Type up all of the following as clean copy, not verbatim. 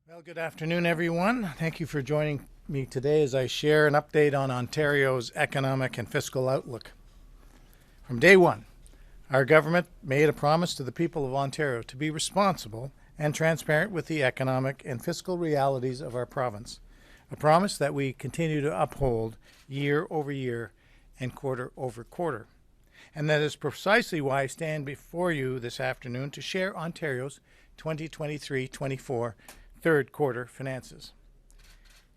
Well, good afternoon, everyone. Thank you for joining me today as I share an update on Ontario's economic and fiscal outlook. From day one, our government made a promise to the people of Ontario to be responsible and transparent with the economic and fiscal realities of our province, a promise that we continue to uphold year over year and quarter over quarter. And that is precisely why I stand before you this afternoon to share Ontario's 2023-24 third quarter finances.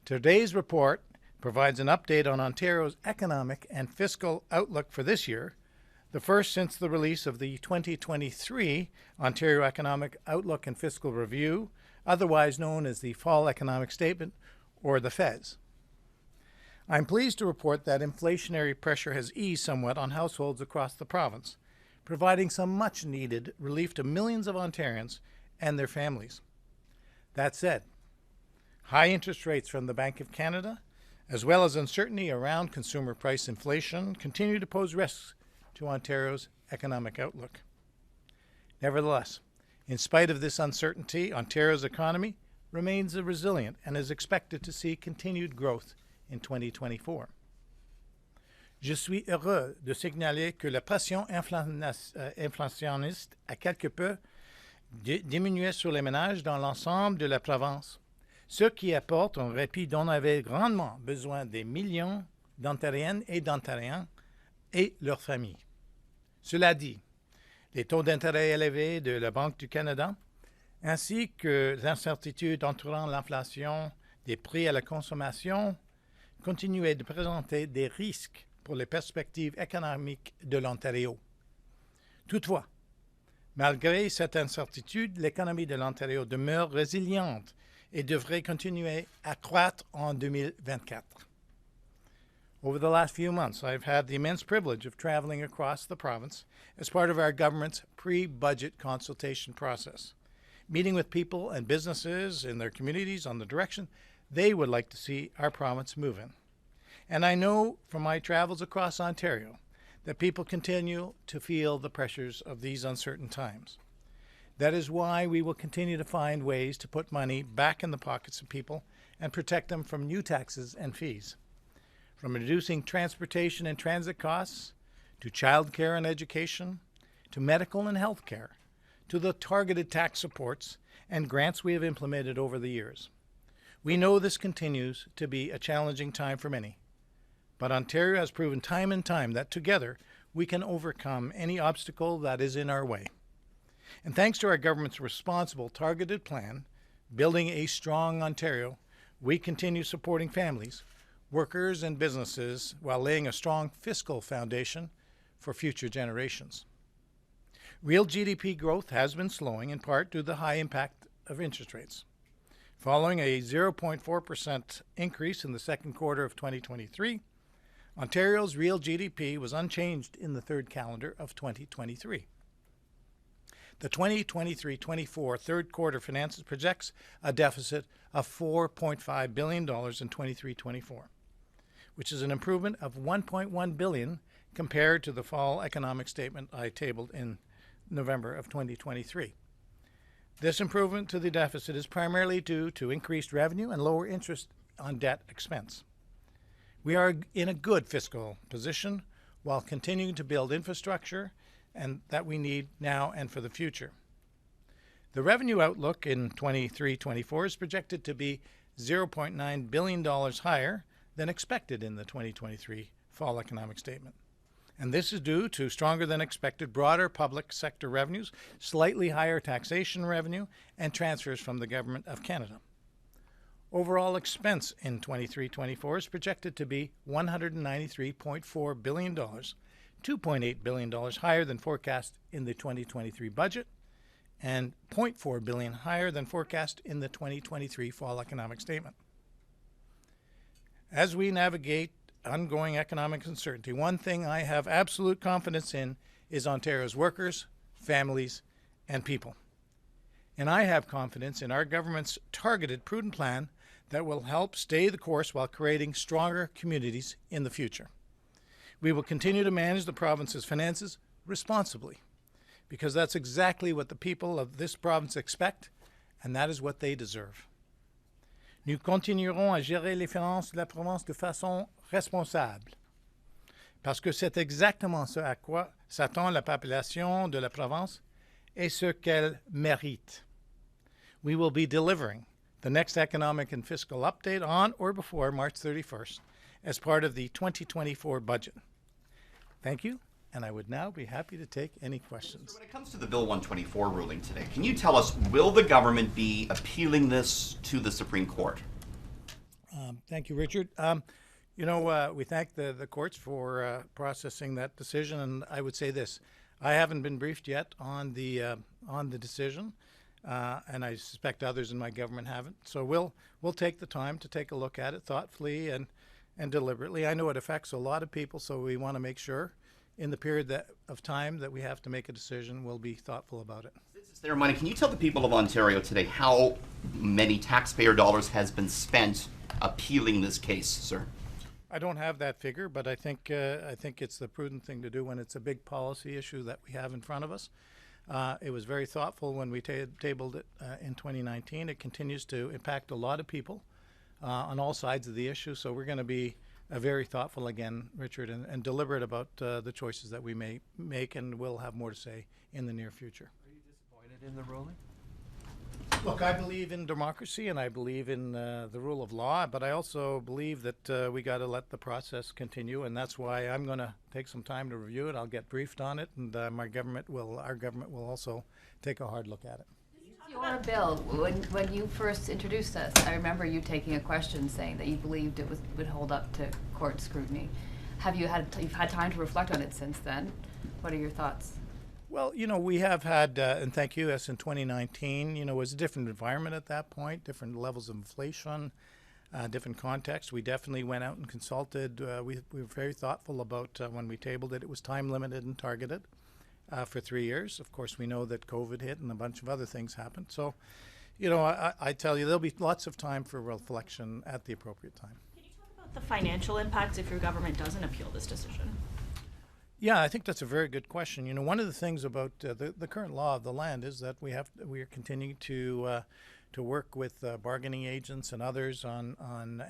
Today's report provides an update on Ontario's economic and fiscal outlook for this year, the first since the release of the 2023 Ontario Economic Outlook and Fiscal Review, otherwise known as the Fall Economic Statement, or the FES. I'm pleased to report that inflationary pressure has eased somewhat on households across the province, providing some much-needed relief to millions of Ontarians and their families. That said, high interest rates from the Bank of Canada, as well as uncertainty around consumer price inflation, continue to pose risks to Ontario's economic outlook. Nevertheless, in spite of this uncertainty, Ontario's economy remains resilient and is expected to see continued growth in 2024. Je suis heureux de signaler que la pression inflationniste a quelque peu diminué sur les ménages dans l'ensemble de la province, ce qui apporte un répit dont avaient grandement besoin des millions d'Ontariennes et d'Ontariens et leurs familles. Cela dit, les taux d'intérêt élevés de la Banque du Canada, ainsi que l'incertitude entourant l'inflation des prix à la consommation, continuaient de présenter des risques pour les perspectives économiques de l'Ontario. Toutefois, malgré cette incertitude, l'économie de l'Ontario demeure résiliente et devrait continuer à croître en 2024. Over the last few months, I've had the immense privilege of traveling across the province as part of our government's pre-budget consultation process, meeting with people and businesses in their communities on the direction they would like to see our province move in. And I know from my travels across Ontario that people continue to feel the pressures of these uncertain times. That is why we will continue to find ways to put money back in the pockets of people and protect them from new taxes and fees. From reducing transportation and transit costs, to child care and education, to medical and health care, to the targeted tax supports and grants we have implemented over the years. We know this continues to be a challenging time for many, but Ontario has proven time and time that together we can overcome any obstacle that is in our way. And thanks to our government's responsible, targeted plan, Building a Strong Ontario, we continue supporting families, workers, and businesses while laying a strong fiscal foundation for future generations. Real GDP growth has been slowing in part due to the high impact of interest rates. Following a 0.4% increase in the second quarter of 2023, Ontario's real GDP was unchanged in the third calendar of 2023. The 2023-24 third quarter finances projects a deficit of $4.5 billion in 23-24, which is an improvement of $1.1 billion compared to the fall economic statement I tabled in November of 2023. This improvement to the deficit is primarily due to increased revenue and lower interest on debt expense. We are in a good fiscal position while continuing to build infrastructure and that we need now and for the future. The revenue outlook in 23-24 is projected to be $0.9 billion higher than expected in the 2023 fall economic statement. And this is due to stronger than expected broader public sector revenues, slightly higher taxation revenue, and transfers from the Government of Canada. Overall expense in 23-24 is projected to be $193.4 billion, $2.8 billion higher than forecast in the 2023 budget, and $0.4 billion higher than forecast in the 2023 fall economic statement. As we navigate ongoing economic uncertainty, one thing I have absolute confidence in is Ontario's workers, families, and people. And I have confidence in our government's targeted, prudent plan that will help stay the course while creating stronger communities in the future. We will continue to manage the province's finances responsibly, because that's exactly what the people of this province expect, and that is what they deserve. Nous continuerons à gérer les finances de la province de façon responsable, parce que c'est exactement ce à quoi s'attend la population de la province et ce qu'elle mérite. We will be delivering the next economic and fiscal update on or before March 31st as part of the 2024 budget. Thank you, and I would now be happy to take any questions. So when it comes to the Bill 124 ruling today, can you tell us, will the government be appealing this to the Supreme Court? Thank you, Richard. We thank the courts for processing that decision, and I would say this: I haven't been briefed yet on the decision, and I suspect others in my government haven't. So we'll take the time to take a look at it thoughtfully and deliberately. I know it affects a lot of people, so we want to make sure, in the period of time that we have to make a decision, we'll be thoughtful about it. This is their money. Can you tell the people of Ontario today how many taxpayer dollars has been spent appealing this case, sir? I don't have that figure, but I think it's the prudent thing to do when it's a big policy issue that we have in front of us. It was very thoughtful when we tabled it in 2019. It continues to impact a lot of people on all sides of the issue, so we're going to be very thoughtful again, Richard, and deliberate about the choices that we may make, and we'll have more to say in the near future. Are you disappointed in the ruling? Look, I believe in democracy and I believe in the rule of law, but I also believe that we got to let the process continue, and that's why I'm going to take some time to review it. I'll get briefed on it, and our government will also take a hard look at it. Your bill, when you first introduced this, I remember you taking a question saying that you believed it would hold up to court scrutiny. You've had time to reflect on it since then? What are your thoughts? Well, we have had, and thank you, yes, in 2019, it was a different environment at that point, different levels of inflation, different context. We definitely went out and consulted. We were very thoughtful about when we tabled it. It was time limited and targeted for 3 years. Of course, we know that COVID hit and a bunch of other things happened. So, I tell you, there'll be lots of time for reflection at the appropriate time. Can you talk about the financial impacts if your government doesn't appeal this decision? Yeah, I think that's a very good question. One of the things about the current law of the land is that we are continuing to work with bargaining agents and others on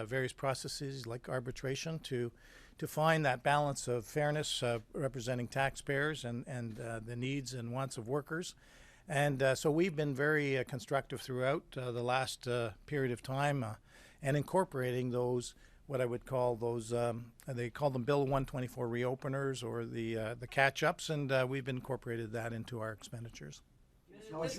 various processes like arbitration to find that balance of fairness, representing taxpayers and the needs and wants of workers. And so we've been very constructive throughout the last period of time and incorporating those, what I would call those, they call them Bill 124 reopeners or the catch-ups, and we've incorporated that into our expenditures.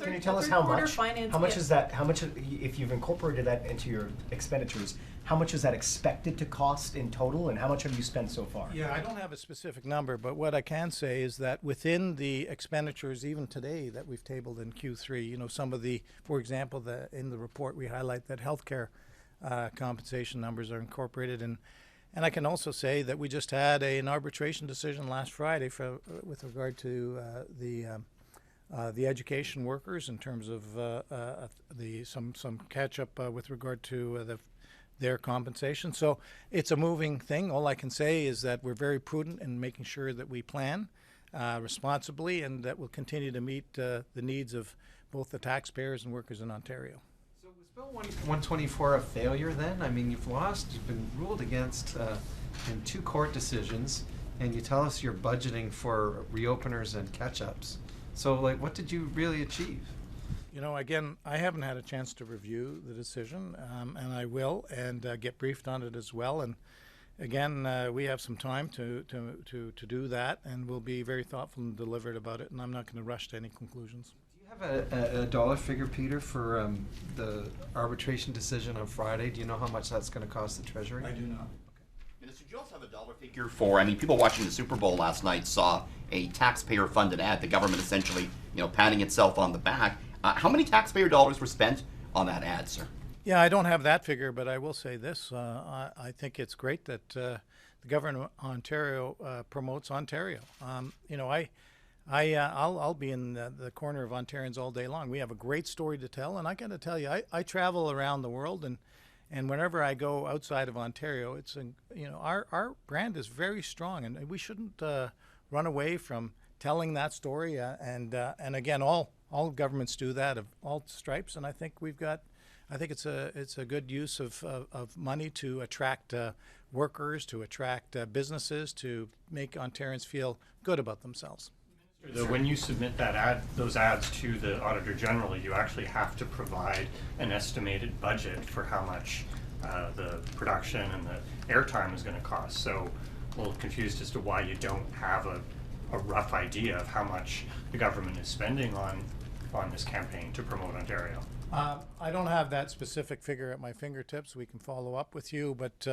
Can you tell us how much? How much is that? How much, if you've incorporated that into your expenditures, how much is that expected to cost in total, and how much have you spent so far? Yeah, I don't have a specific number, but what I can say is that within the expenditures, even today, that we've tabled in Q3, some of the, for example, in the report we highlight that healthcare compensation numbers are incorporated, and I can also say that we just had an arbitration decision last Friday with regard to the education workers in terms of some catch up with regard to their compensation. So it's a moving thing. All I can say is that we're very prudent in making sure that we plan responsibly, and that we'll continue to meet the needs of both the taxpayers and workers in Ontario. So was Bill 124 a failure then? I mean, you've been ruled against in 2 court decisions, and you tell us you're budgeting for reopeners and catch-ups. So, what did you really achieve? Again, I haven't had a chance to review the decision, and I will, and get briefed on it as well. And again, we have some time to do that, and we'll be very thoughtful and deliberate about it, and I'm not going to rush to any conclusions. Do you have a dollar figure, Peter, for the arbitration decision on Friday? Do you know how much that's going to cost the Treasury? I do not. Minister, do you also have a dollar figure for, people watching the Super Bowl last night saw a taxpayer-funded ad, the government essentially, patting itself on the back. How many taxpayer dollars were spent on that ad, sir? Yeah, I don't have that figure, but I will say this. I think it's great that the government of Ontario promotes Ontario. I'll be in the corner of Ontarians all day long. We have a great story to tell, and I got to tell you, I travel around the world, and whenever I go outside of Ontario, it's our brand is very strong, and we shouldn't run away from telling that story. And again, all all governments do that of all stripes, and I think it's a good use of money to attract workers, to attract businesses, to make Ontarians feel good about themselves. When you submit those ads to the Auditor General, you actually have to provide an estimated budget for how much the production and the airtime is going to cost. So a little confused as to why you don't have a rough idea of how much the government is spending on this campaign to promote Ontario. I don't have that specific figure at my fingertips. We can follow up with you, but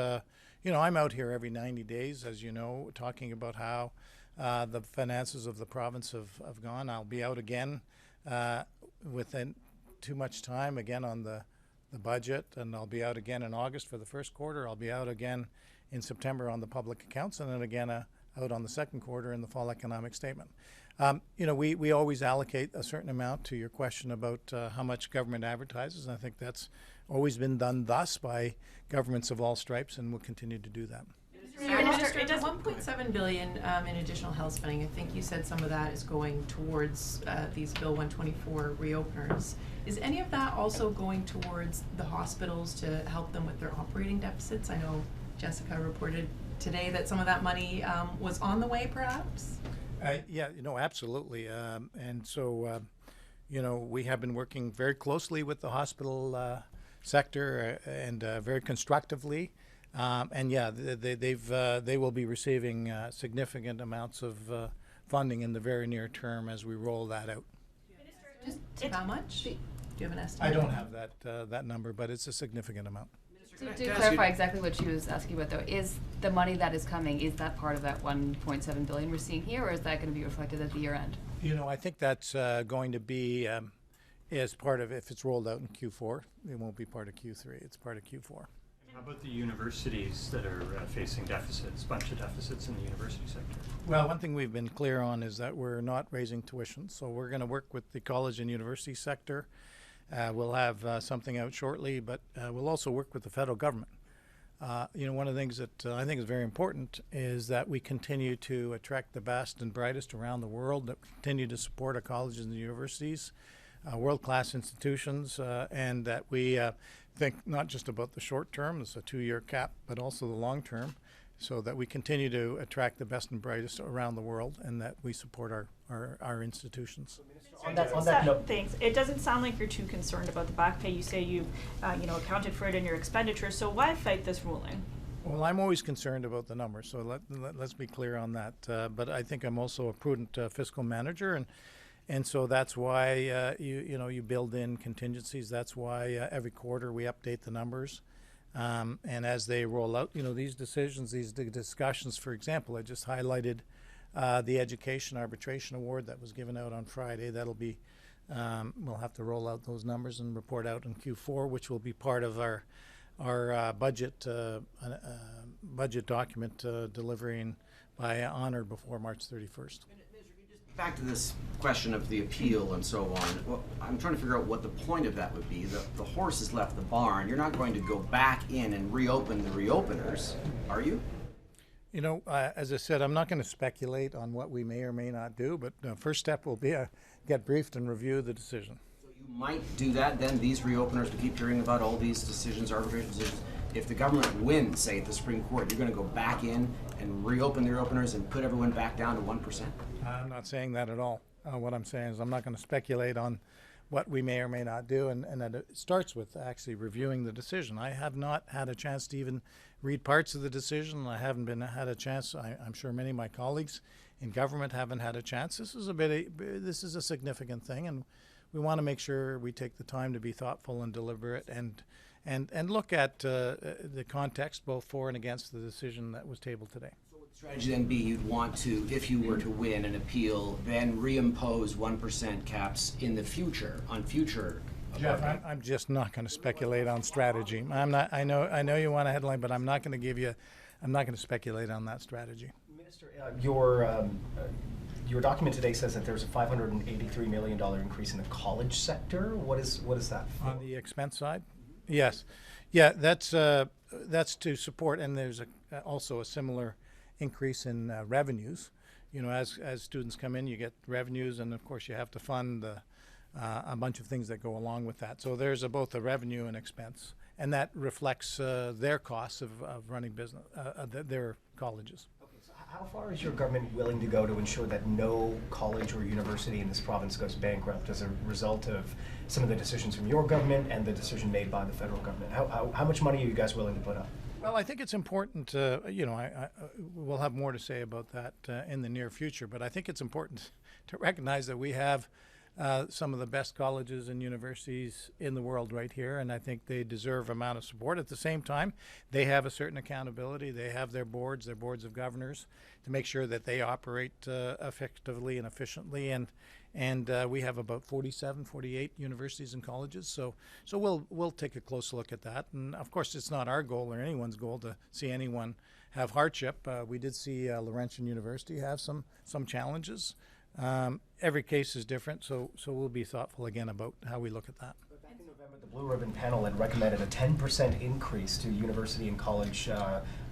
I'm out here every 90 days, as you know, talking about how the finances of the province have gone. I'll be out again within too much time again on the budget, and I'll be out again in August for the first quarter. I'll be out again in September on the public accounts, and then again out on the second quarter in the fall economic statement. We always allocate a certain amount to your question about how much government advertises, and I think that's always been done thus by governments of all stripes, and we'll continue to do that. Minister, it does 1.7 billion in additional health spending. I think you said some of that is going towards these Bill 124 reopeners. Is any of that also going towards the hospitals to help them with their operating deficits? I know Jessica reported today that some of that money was on the way, perhaps? Yeah, absolutely. And so, we have been working very closely with the hospital sector and very constructively. And yeah, they will be receiving significant amounts of funding in the very near term as we roll that out. Just how much? Do you have an estimate? I don't have that number, but it's a significant amount. To clarify exactly what she was asking about, though, is the money that is coming, is that part of that 1.7 billion we're seeing here, or is that going to be reflected at the year end? I think that's going to be as part of, if it's rolled out in Q4, it won't be part of Q3, it's part of Q4. How about the universities that are facing deficits, bunch of deficits in the university sector? Well, one thing we've been clear on is that we're not raising tuition, so we're going to work with the college and university sector. We'll have something out shortly, but we'll also work with the federal government. One of the things that I think is very important is that we continue to attract the best and brightest around the world, that we continue to support our colleges and universities, world-class institutions, and that we think not just about the short term, it's a 2-year cap, but also the long term, so that we continue to attract the best and brightest around the world, and that we support our institutions. On that note, thanks. It doesn't sound like you're too concerned about the back pay. You say you've accounted for it in your expenditures. So why fight this ruling? Well, I'm always concerned about the numbers, so let's be clear on that. But I think I'm also a prudent fiscal manager, and so that's why you build in contingencies. That's why every quarter we update the numbers, and as they roll out, these decisions, these discussions. For example, I just highlighted the Education Arbitration Award that was given out on Friday. That'll be, we'll have to roll out those numbers and report out in Q4, which will be part of our budget document delivering by honor before March 31st. Back to this question of the appeal and so on. Well, I'm trying to figure out what the point of that would be. The horse has left the barn. You're not going to go back in and reopen the reopeners, are you? As I said, I'm not going to speculate on what we may or may not do, but the first step will be get briefed and review the decision. So you might do that then, these reopeners, we keep hearing about all these decisions, arbitration decisions. If the government wins, say, at the Supreme Court, you're going to go back in and reopen the reopeners and put everyone back down to 1%? I'm not saying that at all. What I'm saying is I'm not going to speculate on what we may or may not do, and that it starts with actually reviewing the decision. I have not had a chance to even read parts of the decision. I haven't had a chance. I'm sure many of my colleagues in government haven't had a chance. This is a significant thing, and we want to make sure we take the time to be thoughtful and deliberate and look at the context both for and against the decision that was tabled today. Strategy then be you'd want to, if you were to win an appeal, then reimpose 1% caps in the future on future. Jeff, I'm just not going to speculate on strategy. I'm not. I know you want a headline, but I'm not going to give you. I'm not going to speculate on that strategy. Minister, your document today says that there's a $583 million increase in the college sector. What is that for? On the expense side? Yes. Yeah, that's to support, and there's also a similar increase in revenues. As students come in, you get revenues, and of course you have to fund a bunch of things that go along with that. So there's both a revenue and expense, and that reflects their costs of running business, their colleges. Okay, so how far is your government willing to go to ensure that no college or university in this province goes bankrupt as a result of some of the decisions from your government and the decision made by the federal government? How much money are you guys willing to put up? Well, I think it's important, we'll have more to say about that in the near future, but I think it's important to recognize that we have some of the best colleges and universities in the world right here, and I think they deserve amount of support. At the same time, they have a certain accountability. They have their boards of governors, to make sure that they operate effectively and efficiently, and we have about 48 universities and colleges, so we'll take a close look at that. And of course, it's not our goal or anyone's goal to see anyone have hardship. We did see Laurentian University have some challenges. Every case is different, so we'll be thoughtful again about how we look at that. Back in November, the Blue Ribbon Panel had recommended a 10% increase to university and college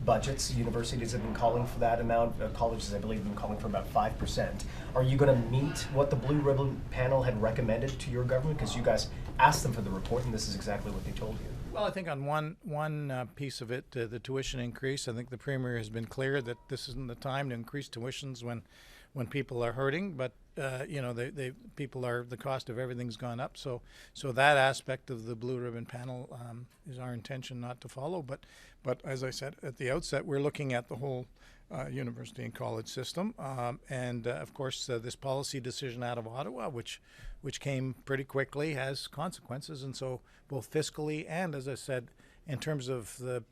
budgets. Universities have been calling for that amount. Colleges, I believe, have been calling for about 5%. Are you going to meet what the Blue Ribbon Panel had recommended to your government? Because you guys asked them for the report, and this is exactly what they told you. Well, I think on one piece of it, the tuition increase, I think the Premier has been clear that this isn't the time to increase tuitions when people are hurting, but the cost of everything's gone up. So that aspect of the Blue Ribbon Panel is our intention not to follow. But as I said at the outset, we're looking at the whole university and college system, and of course this policy decision out of Ottawa, which came pretty quickly, has consequences, and so both fiscally and, as I said, in terms of the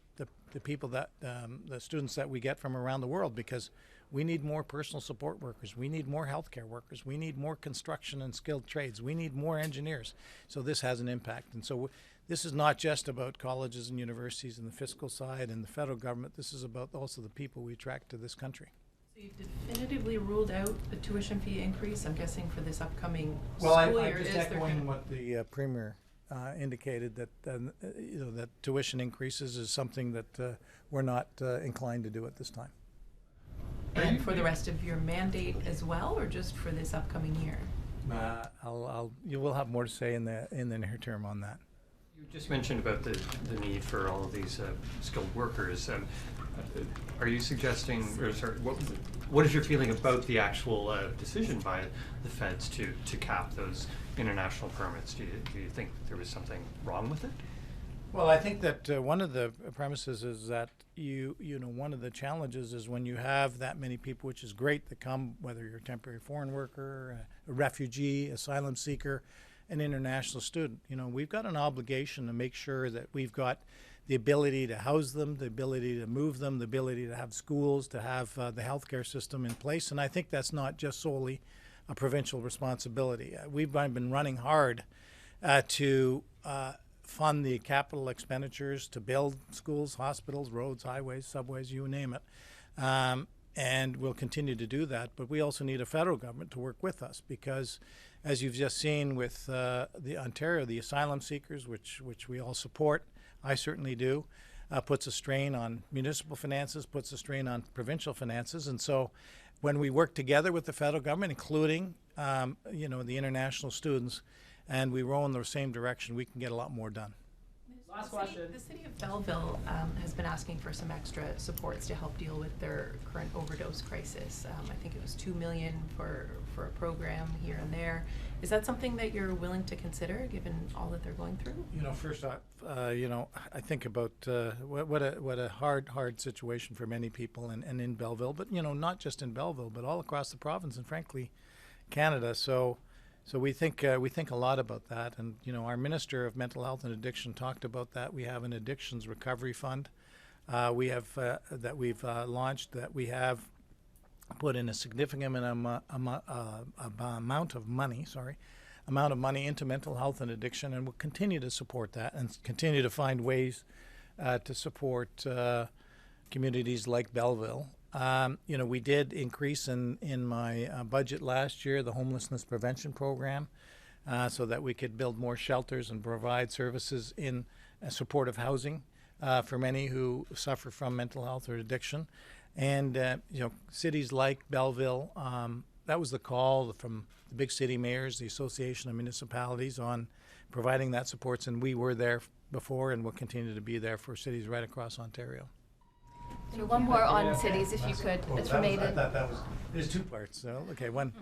people that the students that we get from around the world, because we need more personal support workers, we need more healthcare workers, we need more construction and skilled trades, we need more engineers. So this has an impact, and so this is not just about colleges and universities and the fiscal side and the federal government. This is about also the people we attract to this country. So you've definitively ruled out the tuition fee increase, I'm guessing, for this upcoming Well, school year. I'm just echoing what the Premier indicated, that that tuition increases is something that we're not inclined to do at this time. And for the rest of your mandate as well, or just for this upcoming year? You will have more to say in the near term on that. You just mentioned about the need for all of these skilled workers. Are you suggesting, or sorry, what is your feeling about the actual decision by the feds to cap those international permits? Do you think there was something wrong with it? Well, I think that one of the premises is that one of the challenges is when you have that many people, which is great, that come, whether you're a temporary foreign worker, a refugee, asylum seeker, an international student. We've got an obligation to make sure that we've got the ability to house them, the ability to move them, the ability to have schools, to have the healthcare system in place. And I think that's not just solely a provincial responsibility. We've been running hard to fund the capital expenditures to build schools, hospitals, roads, highways, subways, you name it. And we'll continue to do that. But we also need a federal government to work with us, because as you've just seen with the Ontario, the asylum seekers, which we all support, I certainly do, puts a strain on municipal finances, puts a strain on provincial finances. And so when we work together with the federal government, including the international students, and we row in the same direction, we can get a lot more done. Last question. The city of Belleville has been asking for some extra supports to help deal with their current overdose crisis. I think it was $2 million for a program here and there. Is that something that you're willing to consider, given all that they're going through? First off, I think about what a hard situation for many people, and in Belleville, but not just in Belleville, but all across the province, and frankly, Canada. So we think a lot about that, and our Minister of Mental Health and Addiction talked about that. We have an addictions recovery fund. We have that we've launched, that we have put in a significant amount of money into mental health and addiction, and we'll continue to support that and continue to find ways to support communities like Belleville. We did increase in my budget last year the homelessness prevention program, so that we could build more shelters and provide services in supportive housing for many who suffer from mental health or addiction. And cities like Belleville that was the call from the big city mayors, the Association of Municipalities, on providing that supports, and we were there before and will continue to be there for cities right across Ontario. So one more on cities, if you could. It's from Aidan. There's two parts. So okay, one.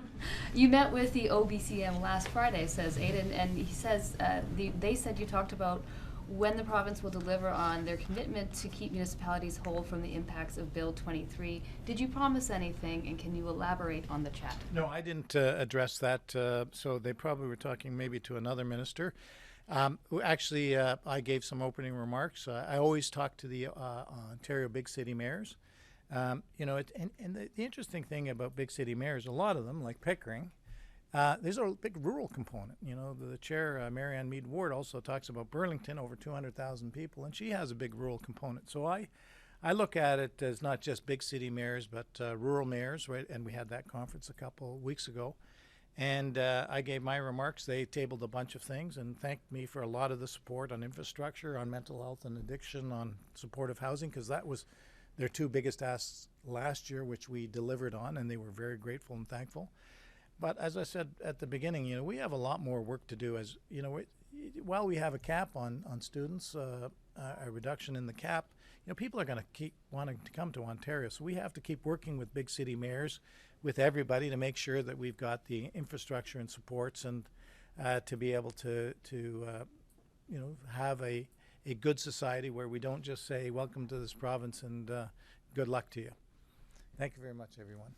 You met with the OBCM last Friday, says Aidan, and he says they said you talked about when the province will deliver on their commitment to keep municipalities whole from the impacts of Bill 23. Did you promise anything, and can you elaborate on the chat? No, I didn't address that. So they probably were talking maybe to another minister. Actually, I gave some opening remarks. I always talk to the Ontario big city mayors. And the interesting thing about big city mayors, a lot of them, like Pickering, there's a big rural component. The chair, Marianne Mead Ward, also talks about Burlington, over 200,000 people, and she has a big rural component. So I look at it as not just big city mayors, but rural mayors, right? And we had that conference a couple of weeks ago. And I gave my remarks. They tabled a bunch of things and thanked me for a lot of the support on infrastructure, on mental health and addiction, on supportive housing, because that was their two biggest asks last year, which we delivered on, and they were very grateful and thankful. But as I said at the beginning, we have a lot more work to do. As while we have a cap on students, a reduction in the cap, people are going to keep wanting to come to Ontario. So we have to keep working with big city mayors, with everybody, to make sure that we've got the infrastructure and supports, and to be able to have a good society where we don't just say welcome to this province and good luck to you. Thank you very much, everyone.